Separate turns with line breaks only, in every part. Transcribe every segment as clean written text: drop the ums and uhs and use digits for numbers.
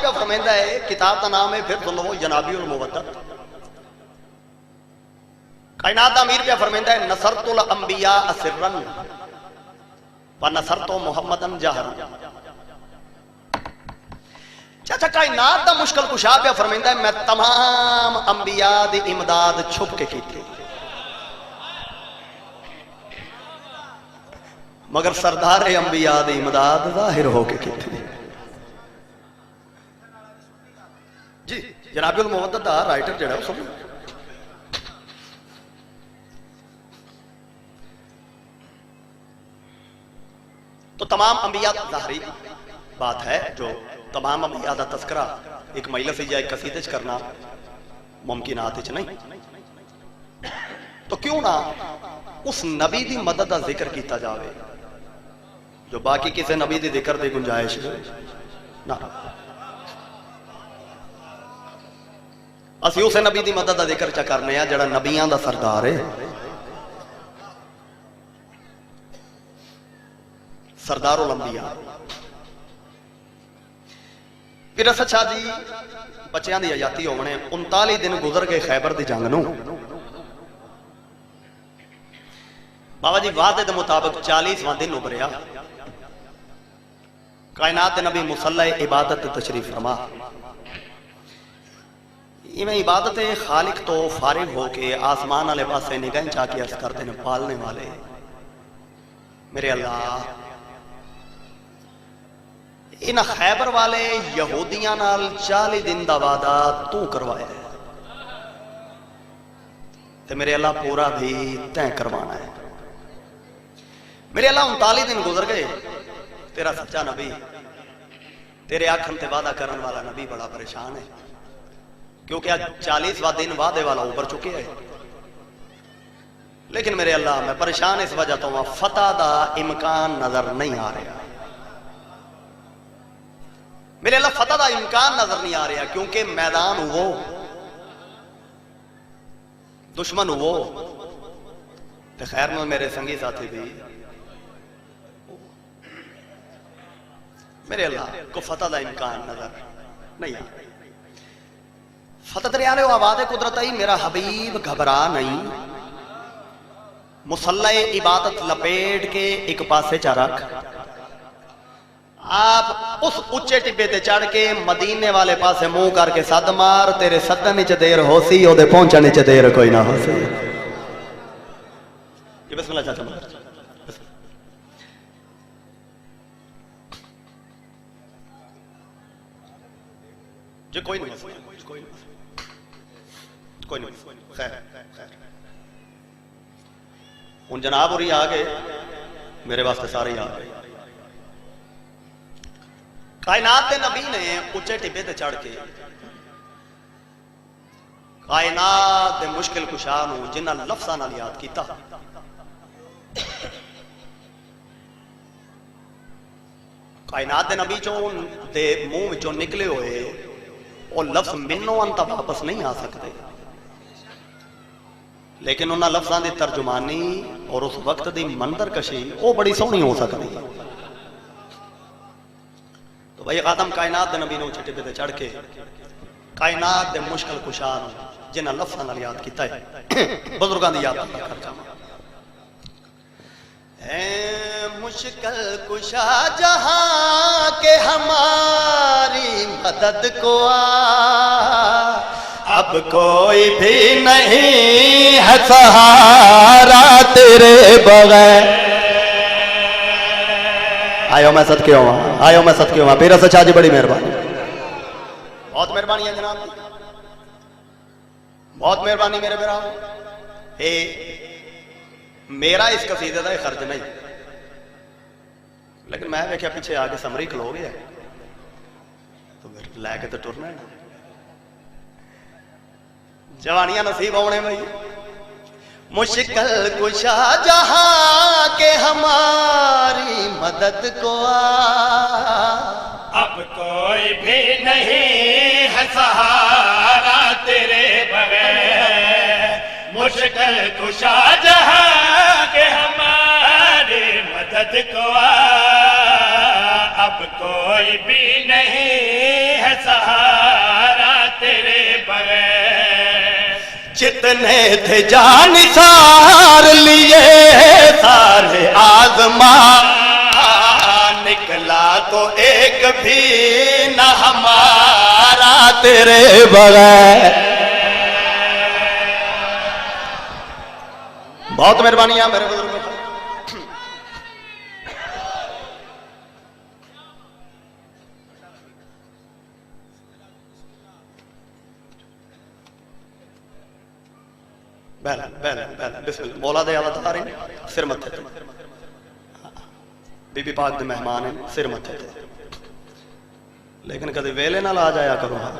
पे फरमाइंदा है, किताब का नाम है फिर सुन लो जनाबियुल मुवद्दत। कायनात अमीर पे फरमाइंदा है, नसरतुल अंबिया सिर्रन व नसरतु मुहम्मदन जहरन। चाचा कायनात दा मुश्किल कुशा पे फरमाइंदा है, मैं तमाम अंबिया दी इमदाद छुप के की थी, मगर सरदार अंबिया दी इमदाद जाहिर होके की थी। जी जनाबियुल मुवद्दत दा राइटर जड़ा सुन। तो तमाम अंबिया ज़ाहरी बात है, जो तमाम अंबिया दा तस्करा एक मजलिस या एक कसीदे च करना मुमकिनात च नहीं। तो क्यों ना उस नबी दी मदद का जिक्र किया जाए जो बाकी किसी नबी दी जिक्र की गुंजाइश ना। असी उस नबी दी मदद का जिक्र च करने जड़ा नबियां दा सरदार है, सरदारुल अंबिया। फिर अच्छा जी बच्चों की आजादी होने 39 दिन गुजर गए खैबर की जंग नूं। बाबा जी वादे के मुताबिक 40वां दिन उभरिया। कायनात नबी मुसल्ला इबादत तशरीफ फरमा। इवें इबादत खालिक तो फारिग होके आसमान वाले पासे निगाह चाके अर्ज करते हैं, पालने वाले मेरे अल्लाह, इन खैबर वाले यहूदियां नाल 40 दिन का वादा तू करवाया है, तो मेरे अल्लाह पूरा भी तय करवाना है। मेरे अल्लाह 39 दिन गुजर गए, तेरा सच्चा नबी, तेरे आखन ते वादा करने वाला नबी बड़ा परेशान है, क्योंकि आज 40वां दिन वादे वाला उभर चुके हैं। लेकिन मेरे अल्लाह मैं परेशान इस वजह तो फतह का इम्कान नजर नहीं आ रहा। मेरे अल्लाह फतह का इम्कान नजर नहीं आ रहा, क्योंकि मैदान वो दुश्मन वो तो खैर में मेरे संगी साथी भी मेरे अल्लाह को फतह का इम्कान नजर नहीं आ रहा। फतह तेरे आले आवाज़ कुदरत आई, मेरा हबीब घबरा नहीं, मुसल्ला इबादत लपेट के एक पासे चा रख, आप उस उच्चे टिब्बे ते चढ़ के मदीने वाले पासे मुंह करके सद मार, तेरे सदन च देर हो सी, ओदे पहुंचने च देर कोई ना हो सी। बिस्मिल्लाह चाचा जी, कोई नहीं कोई नहीं खैर हूं जनाब और आ गए, मेरे वास्ते सारे ही आ गए। कायनात के नबी ने उच्चे टिब्बे ते चढ़ के कायनात के मुश्किल कुशा नूं जिन्हां लफ्ज़ां नाल याद किया, कायनात के नबी चों दे मुंह विचों निकले हुए वो लफ्ज़ मिन्नो अंत वापस नहीं आ सकते, लेकिन उन्हां लफ्ज़ां दी तर्जुमानी और उस वक्त की मंदर कशी वो बड़ी सोहनी हो सकती है। तो भाई आदम कायनात के नबी ने उच्चे टिब्बे ते चढ़ के कायनात के मुश्किल कुशा जिन्हां लफ्ज़ां नाल याद किया है, बुजुर्गों की याद कर जावां। मुश्किल कुशा जहां के हमारी मदद को अब कोई भी नहीं है सहारा तेरे बगैर। आयो मैं सदके हुआ, आयो मैं सदके हुआ। पीरा सच्चा जी बड़ी मेहरबानी, बहुत मेहरबानी है जनाब, बहुत मेहरबानी मेरे मेरा। मेरा इस कसीदे का खर्च नहीं, लेकिन मैं वेख्या पीछे आके समरी खलो गया तो फिर लैके तो टुरना है। जवानियां नसीब होने भाई। मुश्किल कुशा जहां के हमारी मदद को
अब कोई भी नहीं है सहारा तेरे बगैर। मुश्किल कुशा जहां के हमारी मदद को अब कोई भी नहीं है सहारा तेरे बगैर।
जितने थे जानिसार लिए सारे आजमा, निकला तो एक भी न हमारा तेरे बगैर। बहुत मेहरबानी है मेरे बुजुर्ग। बिस्मिल्लाह मौला दे अवतार हैं सिर मथे ते, बीबी पाक दे मेहमान हैं सिर मथे ते, लेकिन कदे वेले ना ला जाया करो। हाँ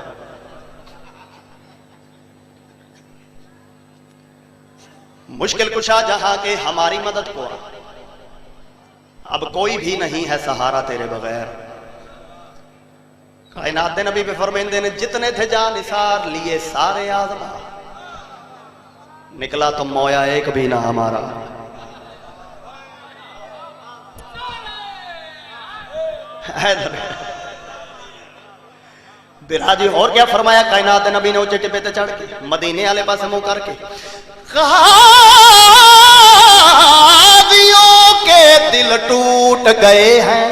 मुश्किल कुशा जहां के हमारी मदद को अब कोई भी नहीं है सहारा तेरे बगैर। कायनात दे नबी पे फरमाते ने जितने थे जानिसार लिए सारे आजमा, निकला तो मोया एक भी ना हमारा। बिराजी और क्या फरमाया कायनात नबी ने ऊंचे टिपे ते चढ़ के मदीने वाले पास मुंह करके, ग़ाज़ियों के दिल टूट गए हैं,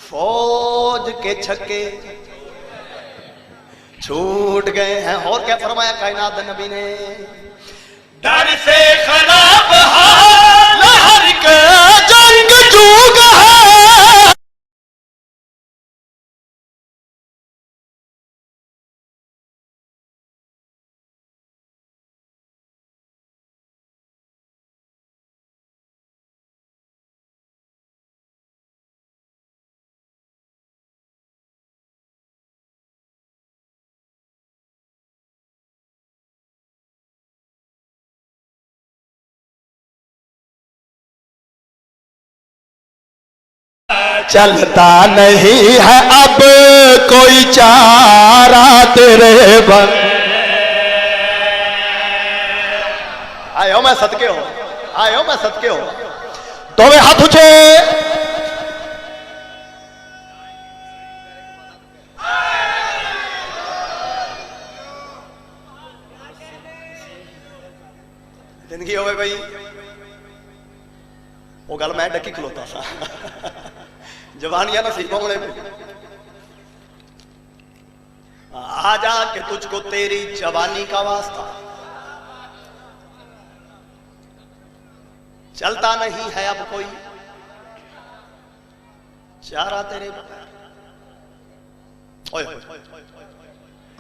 फौज के छक्के छूट गए हैं। और क्या फरमाया कायनात नबी ने,
डर से खराब हाल
हर के जंग जूग है। चलता नहीं है अब कोई चारा तेरे बन। आयो मैं सदके हो, आयो मैं सदके हो, तो वे हाथ उठे। जिंदगी हो भाई वो गल मैं डकी खलोता सा जवानियां नसीब होने आ जा के तुझको तेरी जवानी का वास्ता, चलता नहीं है अब कोई चारा तेरे बगैर।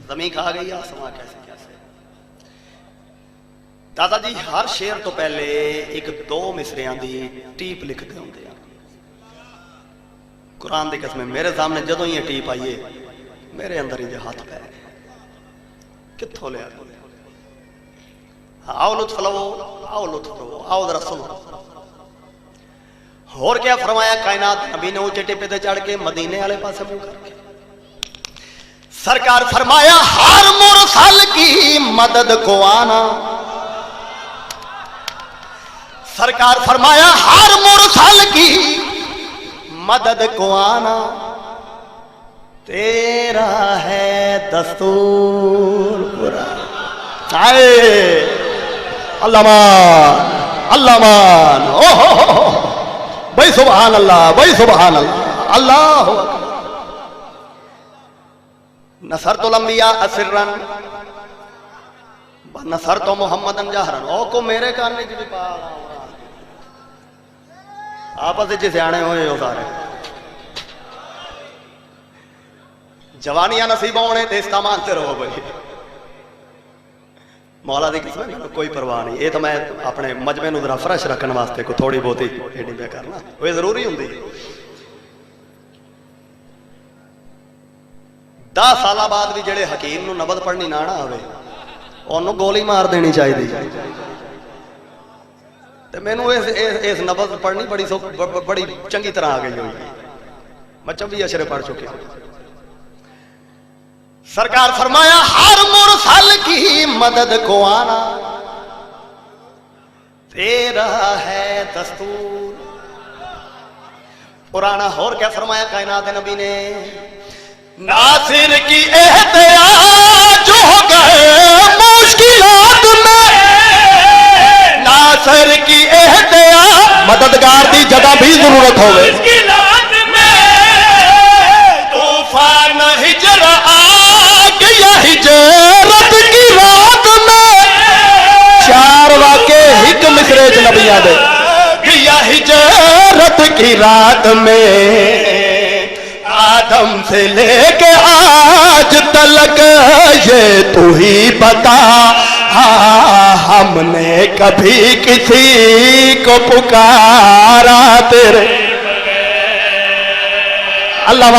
जमीन खा गई आसमां कैसे कैसे। दादा जी हर शेर तो पहले एक दो मिसरियां दी टीप लिखते होंगे। कुरान की कसम मेरे सामने जदों ही टीप आईए मेरे अंदर ही हाथ पै कित्थों लिया। आओ लुत्फ लवो, आओ लुत्फ लवो, आओ जरा सुनो। और क्या फरमाया कायनात नबी ने ऊंचे टिपे ते चढ़ के मदीने वाले पासे मुंह करके सरकार फरमाया हर मुरसल की मदद को आना। सरकार फरमाया हर मुरसल की मदद को आना, तेरा है दस्तूर पूरा। आए अल्लाहमान अल्लाहमान, ओहो भाई सुभान अल्लाह, भाई सुभान अल्लाह, अल्लाह नसरतुल अंबिया असरन नसरतो मुहम्मदन जहरन। ओ को मेरे कान च भी पा आपस में सियाने होए हो सारे। जवानियां नसीब होने ते इस्तेमाल ते रहो भाई। मौला दी किस्म है कोई परवाह नहीं। ये तो मैं अपने मजमे नूं जरा फ्रेश रखने वास्ते को थोड़ी बहुत ही एडी पे करना वो जरूरी होंदी। 10 साल बाद भी जेड़े हकीम नूं नबज पढ़नी ना आवे ओनू गोली मार देनी चाहिए। तो मैनू इस नबज पढ़नी बड़ी चंगी तरह आ गई हुई। मैं 24 अशरे पढ़ चुके। सरकार फरमाया हर मुरसल की मदद को आना, तेरा है दस्तूर। पुराना और क्या फरमाया कायनात नबी ने,
नासिर की एहतियाज हो गए मुश्किलात में, नासिर की एहतियाज
मददगार की जगह भी जरूरत हो गई।
मुश्किलात में तूफान हिजर आ गया हिजरत की रात में,
4 वाक़े हिक मिसरे च नबियां दे।
गया हिजरत की रात में, आदम से लेके आज तलक ये तू ही बता, हमने कभी किसी को पुकारा तेरे।
अल्लाह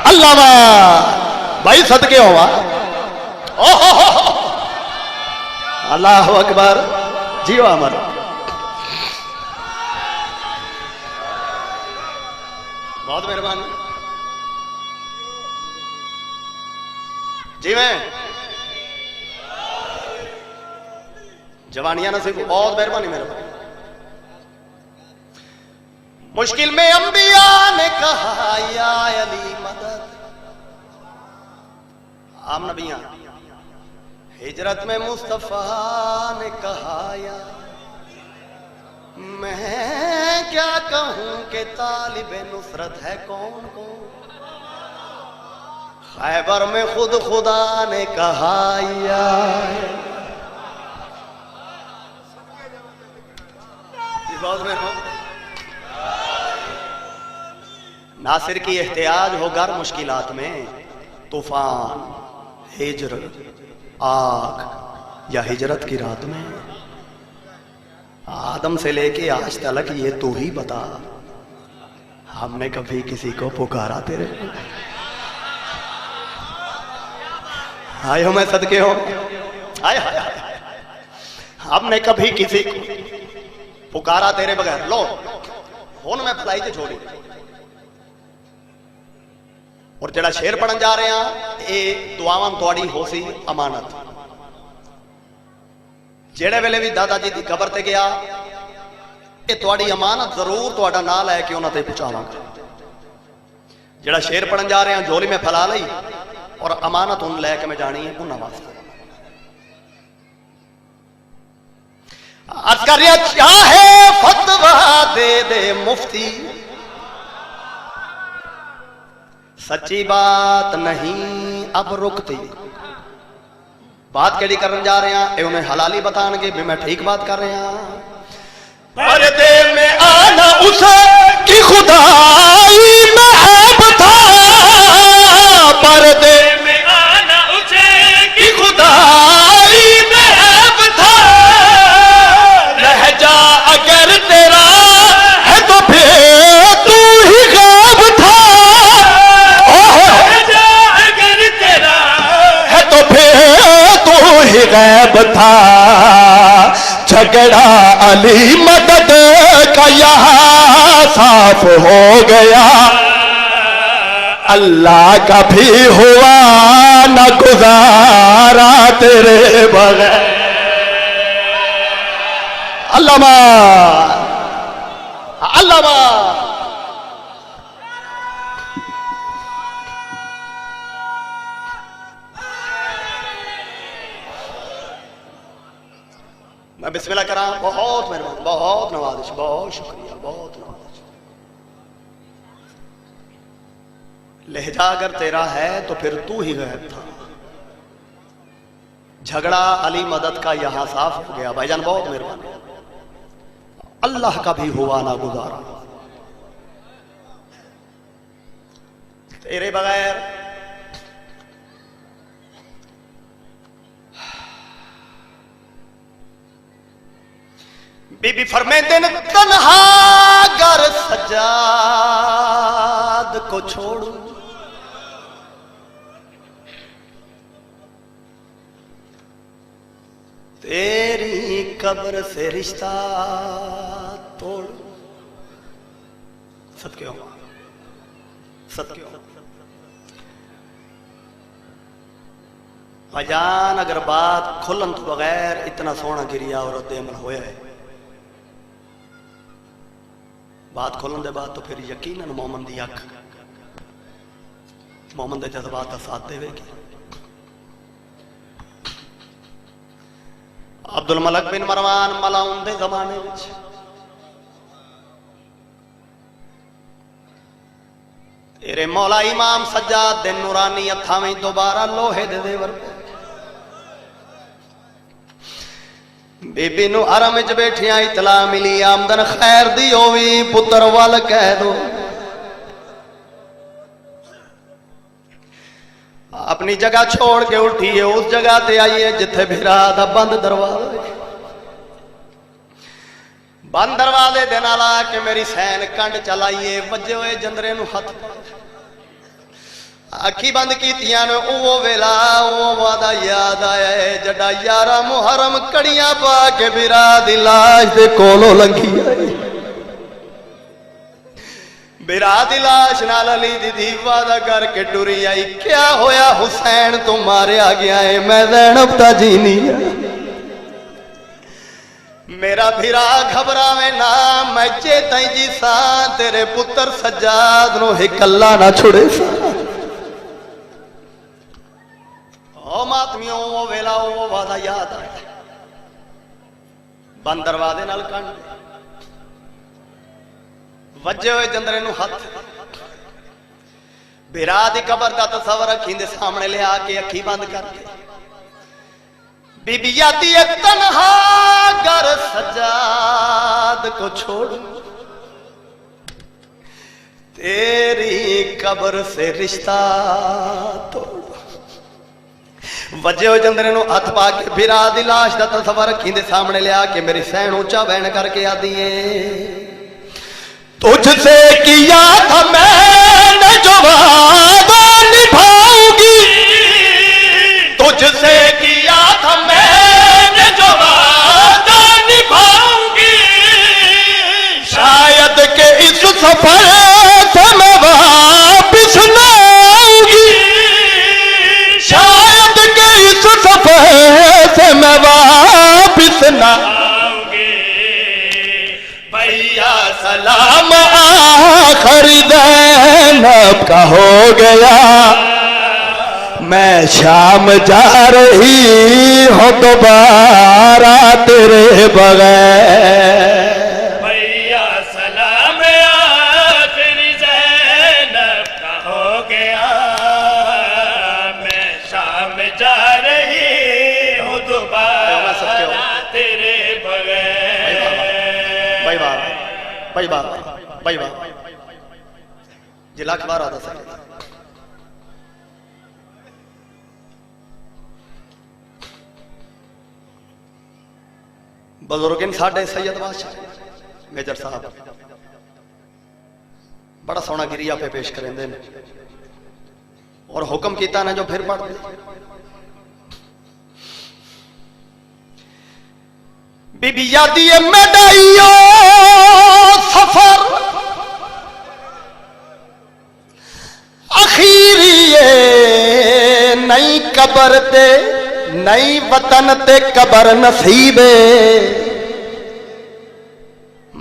अल्लाह भाई सदके होवा। अल्लाह अकबर, जियो अमर। बहुत मेहरबानी जी। मैं जवानिया नसीब, बहुत मेहरबानी मेहरबानी। मुश्किल में अंबिया ने कहा या अली मदद, आम नबिया। हिजरत में मुस्तफा ने कहा या, मैं क्या कहूं कि तालिबे नुसरत है कौन कौन। खैबर में खुद खुदा ने कहा या, नासिर की एहतियाज हो गर मुश्किलात में, तूफान हिजरत आग या हिजरत की रात में, आदम से लेके आज तलक ये तू ही बता, हमने कभी किसी को पुकारा तेरे। हाय हो मैं सदके हो, हाय हाय हाय, हमने कभी किसी को पुकारा तेरे बगैर। लो हुन मैं भलाई च छोड़ी और जड़ा शेर पढ़न जा रहे हैं, ये दुआवां तुहाडी हो सी अमानत। जेड़े वेले भी दादा जी की कबर ते गया, ये तुहाडी अमानत जरूर तुहाडा नाल है कि उन्हां ते पहुंचावांगा। जेड़ा शेर पढ़न जा रहे हैं, झोली में फैला लई और अमानत उन लैके मैं जानी है उन्हां वास्ते। अस्करिया चाहे फतवा दे दे मुफ्ती, सच्ची बात नहीं अब रुकती। बात केड़ी करने जा रहे हैं, ये उन्हें हलाली बताएंगे भी मैं ठीक बात कर रहे हैं।
पर्दे में आना उसे की खुदाई में ऐब था, पर्दे में आना उसे की खुदाई में ऐब था, लहजा अगर तेरा है तो फिर तू ही गैब था, लहजा अगर तेरा है तो फिर तू ही गैब था, झगड़ा अली मदद का यहाँ साफ हो गया, अल्लाह का भी हुआ न गुजारा तेरे बगैर। अल्लामा अल्लामा मैं बिस्मिल्लाह करा। बहुत मेहरबानी, बहुत नवाजिश, बहुत शुक्रिया, बहुत नवाजिश। लहजा अगर तेरा है तो फिर तू ही गैब था, झगड़ा अली मदद का यहां साफ हो गया। भाईजान बहुत मेहरबानी, अल्लाह का भी हुआ ना गुजारा तेरे बगैर। बीबी फरमाते ने तन्हा गर सजाद को छोड़ू, तेरी कब्र से रिश्ता तोड़। सत्य हो, सत्य हो भाईजान। अगर बात खुलन तो बगैर इतना सोना गिरिया और अमल होया है, बात खोलन के बाद तो फिर यकीनन मोमन की अख मोमन के जज्बात का साथ देगी। अब्दुल मलक बिन मरवान मलाउन के जमाने में तेरे मौला इमाम सज्जाद दे नूरानी हत्थां में दोबारा लोहे दे देवर बीबी नू हरम च बैठिया इतला मिली आमदन खैर दी होवी पुत्र वल कह दो। अपनी जगह छोड़ के उठी है उस जगह ते आई है जिथे भिरा दा बंद दरवाजा बंद दरवाजे दे नाल आके मेरी सैन कंड चलाइए वजे हुए जंदरे नू हथ अखी बंद कीतियां ने वो वेला वो वादा याद आया है जड़ा यारा मुहर्रम कड़ियां पा के भिरा दी लाश दे कोलों लंघी आई। भिरा दी लाश नाल अली दी धी वादा करके टुरी आई। क्या होया हुसैन तू मारिया गया है मैं ज़ैनब ता जीनी है। मेरा भिरा घबरावे ना मैं चेता जी सा तेरे पुत्र सज्जाद नो हिकल्ला ना छुड़े सा। ओ मातमियों वो वेला वो वादा याद आया बंद दरवाजे नाल कंड वजे हुए जंदरे नू हथ भिरा दी कबर दा तस्वर अखी दे सामने ले आके अखी बंद करके बीबी आती है तन्हा घर सज्जाद को छोड़ तेरी कब्र से रिश्ता तोड़। वजे हो जंदरे नू हथ पा के भिरा दी लाश दा तस्वर अखी दे सामने ले आके मेरी सैन ऊंचा बहन करके आती है तुझसे किया था मैंने जो वादा निभाऊंगी। तुझसे किया था मैंने जो वादा निभाऊंगी। शायद के इस सफर से मैं वापिस न आऊंगी। शायद के इस सफर से मैं वापिस न आऊंगी। भैया सलाम आखिरी ज़ैनब का हो गया। मैं शाम जा रही हूँ दोबारा तेरे बगैर।
भैया सलाम आखिरी ज़ैनब का हो गया। मैं शाम जा रही हूँ दोबारा तेरे बगैर।
भाई बाबा जिला अखबार आता सके बुजुर्ग साढ़े सैयद बादशाह मेजर साहब बड़ा सोहना गिरिया पे पेश करेंगे और हुक्म किया ने जो फिर पढ़ बीबी यादी मेडाइयो सफर अखीरी नई कबर ते नई वतन ते कबर नसीबे।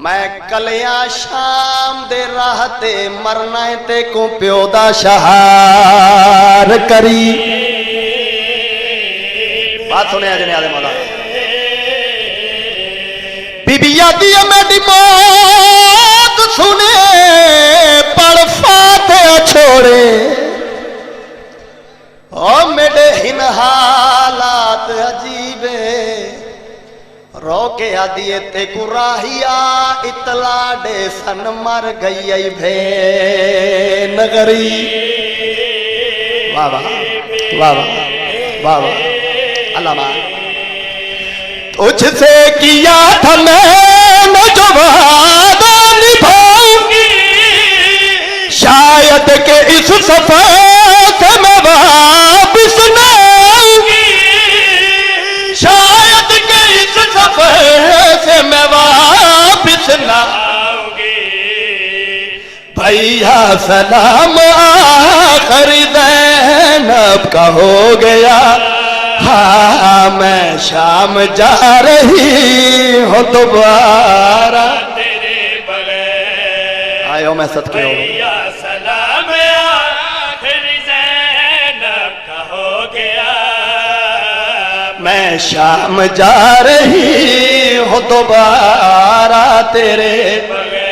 मैं कलिया शाम दे राह ते मरना ते को प्यो दा शहार करी। बात सुने जने आदे मौला बीबी यादी मेरी मौत सुने पढ़ फाते छोड़े ओ मेरे हिन हालात अजीबे। रोके आदिए ते कुराहिया इतला डे सन मर गई भे नगरी। वाह वाह वाह वाह वाह अल्लाह। तुझसे किया था मैंने जो वादा निभाऊंगी। शायद के इस सफर से मैं वापिस न आऊंगी। शायद के इस सफर से मैं वापिस न आऊंगी। भैया सलाम आखिरी ज़ैनब का हो गया। हाँ मैं शाम जा रही हूँ दोबारा
तेरे बगैर।
आयो मैं सदके हो
भैया सलाम आखिरी ज़ैनब का हो गया।
मैं शाम जा रही हूँ दोबारा तेरे
बगैर